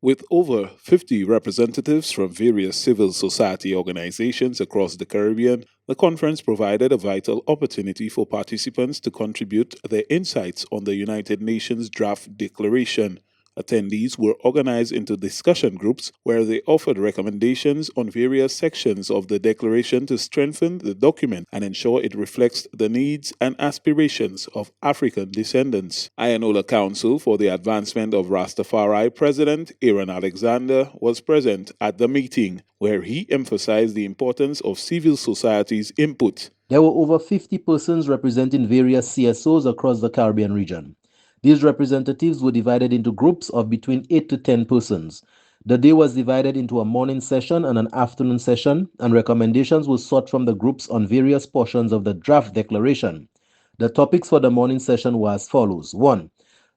With over 50 representatives from various civil society organizations across the Caribbean, the conference provided a vital opportunity for participants to contribute their insights on the United Nations Draft Declaration. Attendees were organized into discussion groups where they offered recommendations on various sections of the declaration to strengthen the document and ensure it reflects the needs and aspirations of African descendants. Iyanola Council for the Advancement of Rastafari President Aaron Alexander was present at the meeting, where he emphasized the importance of civil society's input. There were over 50 persons representing various CSOs across the Caribbean region. These representatives were divided into groups of between 8 to 10 persons. The day was divided into a morning session and an afternoon session, and recommendations were sought from the groups on various portions of the draft declaration. The topics for the morning session were as follows. 1.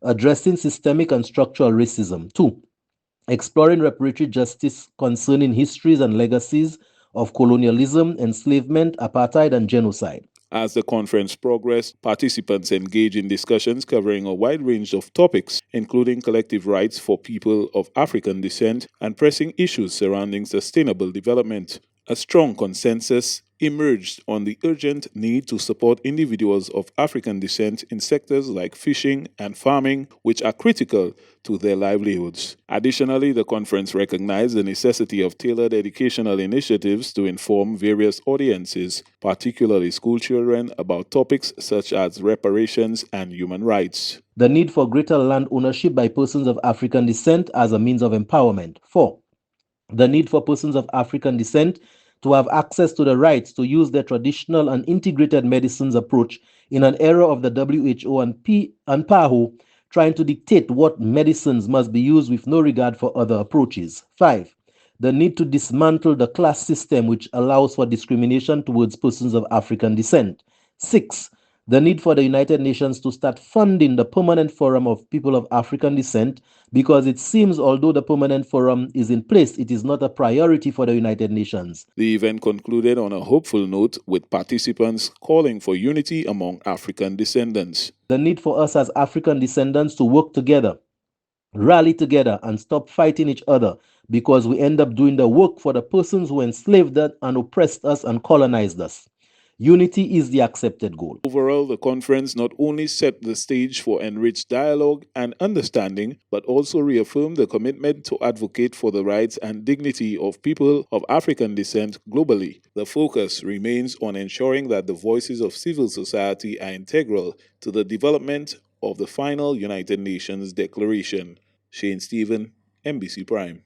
Addressing systemic and structural racism. 2. Exploring reparatory justice concerning histories and legacies of colonialism, enslavement, apartheid, and genocide. As the conference progressed, participants engaged in discussions covering a wide range of topics, including collective rights for people of African descent and pressing issues surrounding sustainable development. A strong consensus emerged on the urgent need to support individuals of African descent in sectors like fishing and farming, which are critical to their livelihoods. Additionally, the conference recognized the necessity of tailored educational initiatives to inform various audiences, particularly school children, about topics such as reparations and human rights. The need for greater land ownership by persons of African descent as a means of empowerment. 4. The need for persons of African descent to have access to the rights to use their traditional and integrated medicines approach in an era of the WHO and PAHO trying to dictate what medicines must be used with no regard for other approaches. 5. The need to dismantle the class system which allows for discrimination towards persons of African descent. 6. The need for the United Nations to start funding the Permanent Forum of People of African Descent, because it seems although the Permanent Forum is in place, it is not a priority for the United Nations. The event concluded on a hopeful note, with participants calling for unity among African descendants. The need for us as African descendants to work together, rally together, and stop fighting each other, because we end up doing the work for the persons who enslaved us and oppressed us and colonized us. Unity is the accepted goal. Overall, the conference not only set the stage for enriched dialogue and understanding, but also reaffirmed the commitment to advocate for the rights and dignity of people of African descent globally. The focus remains on ensuring that the voices of civil society are integral to the development of the final United Nations Declaration. Shane Stephen, NBC Prime.